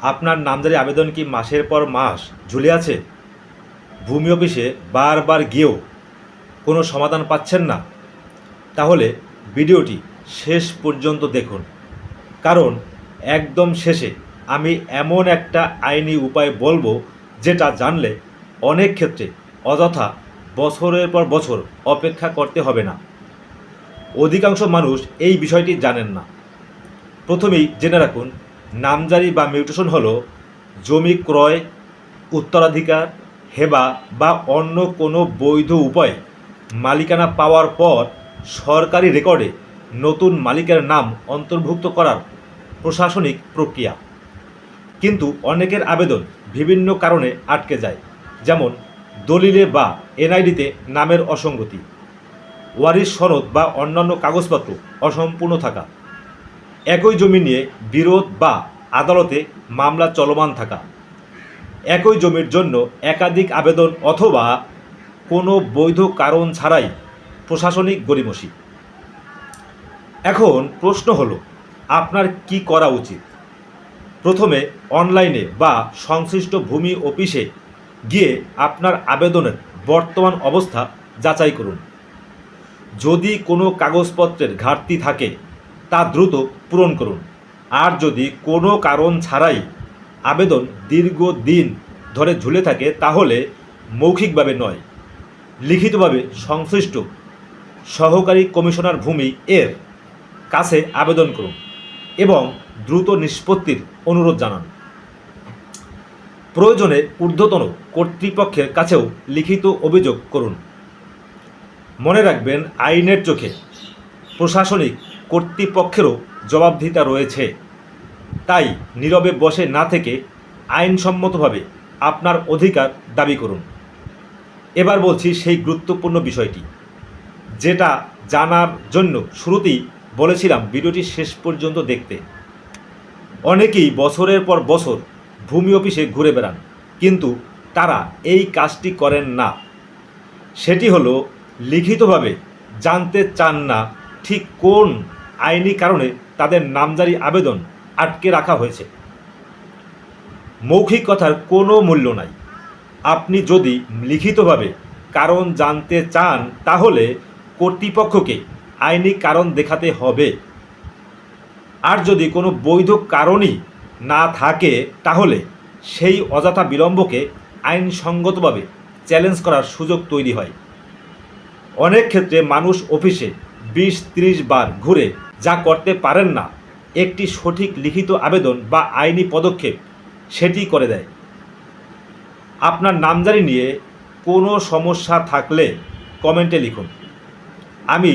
আপনার নামজারি আবেদন কি মাসের পর মাস ঝুলে আছে? ভূমি অফিসে বারবার গিয়েও কোনো সমাধান পাচ্ছেন না? তাহলে ভিডিওটি শেষ পর্যন্ত দেখুন, কারণ একদম শেষে আমি এমন একটা আইনি উপায় বলবো যেটা জানলে অনেক ক্ষেত্রে অযথা বছরের পর বছর অপেক্ষা করতে হবে না। অধিকাংশ মানুষ এই বিষয়টি জানেন না। প্রথমেই জেনে রাখুন, নামজারি বা মিউটেশন হলো জমি ক্রয়, উত্তরাধিকার, হেবা বা অন্য কোনো বৈধ উপায়ে মালিকানা পাওয়ার পর সরকারি রেকর্ডে নতুন মালিকের নাম অন্তর্ভুক্ত করার প্রশাসনিক প্রক্রিয়া। কিন্তু অনেকের আবেদন বিভিন্ন কারণে আটকে যায়, যেমন দলিলে বা এনআইডিতে নামের অসঙ্গতি, ওয়ারিশ সনদ বা অন্যান্য কাগজপত্র অসম্পূর্ণ থাকা, একই জমি নিয়ে বিরোধ বা আদালতে মামলা চলমান থাকা, একই জমির জন্য একাধিক আবেদন অথবা কোনো বৈধ কারণ ছাড়াই প্রশাসনিক গড়িমসি। এখন প্রশ্ন হলো, আপনার কি করা উচিত? প্রথমে অনলাইনে বা সংশ্লিষ্ট ভূমি অফিসে গিয়ে আপনার আবেদনের বর্তমান অবস্থা যাচাই করুন। যদি কোনো কাগজপত্রের ঘাটতি থাকে তা দ্রুত পূরণ করুন। আর যদি কোনো কারণ ছাড়াই আবেদন দীর্ঘদিন ধরে ঝুলে থাকে, তাহলে মৌখিকভাবে নয়, লিখিতভাবে সংশ্লিষ্ট সহকারী কমিশনার ভূমি এর কাছে আবেদন করুন এবং দ্রুত নিষ্পত্তির অনুরোধ জানান। প্রয়োজনে ঊর্ধ্বতন কর্তৃপক্ষের কাছেও লিখিত অভিযোগ করুন। মনে রাখবেন, আইনের চোখে প্রশাসনিক কর্তৃপক্ষেরও জবাবদিহিতা রয়েছে। তাই নীরবে বসে না থেকে আইনসম্মতভাবে আপনার অধিকার দাবি করুন। এবার বলছি সেই গুরুত্বপূর্ণ বিষয়টি, যেটা জানার জন্য শুরুতেই বলেছিলাম ভিডিওটি শেষ পর্যন্ত দেখতে। অনেকেই বছরের পর বছর ভূমি অফিসে ঘুরে বেড়ান, কিন্তু তারা এই কাজটি করেন না। সেটি হলো, লিখিতভাবে জানতে চান না ঠিক কোন আইনি কারণে তাদের নামজারি আবেদন আটকে রাখা হয়েছে। মৌখিক কথার কোনো মূল্য নাই। আপনি যদি লিখিতভাবে কারণ জানতে চান, তাহলে কর্তৃপক্ষকে আইনি কারণ দেখাতে হবে। আর যদি কোনো বৈধ কারণই না থাকে, তাহলে সেই অযথা বিলম্বকে আইনসঙ্গতভাবে চ্যালেঞ্জ করার সুযোগ তৈরি হয়। অনেক ক্ষেত্রে মানুষ অফিসে 20-30 বার ঘুরে যা করতে পারেন না, একটি সঠিক লিখিত আবেদন বা আইনি পদক্ষেপ সেটি করে দেয়। আপনার নামজারি নিয়ে কোনো সমস্যা থাকলে কমেন্টে লিখুন, আমি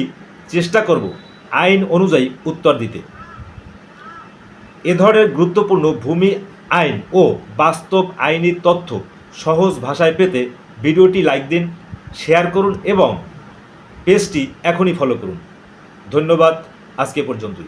চেষ্টা করব আইন অনুযায়ী উত্তর দিতে। এ ধরনের গুরুত্বপূর্ণ ভূমি আইন ও বাস্তব আইনি তথ্য সহজ ভাষায় পেতে ভিডিওটি লাইক দিন, শেয়ার করুন এবং পেজটি এখনই ফলো করুন। ধন্যবাদ, আজকে পর্যন্তই।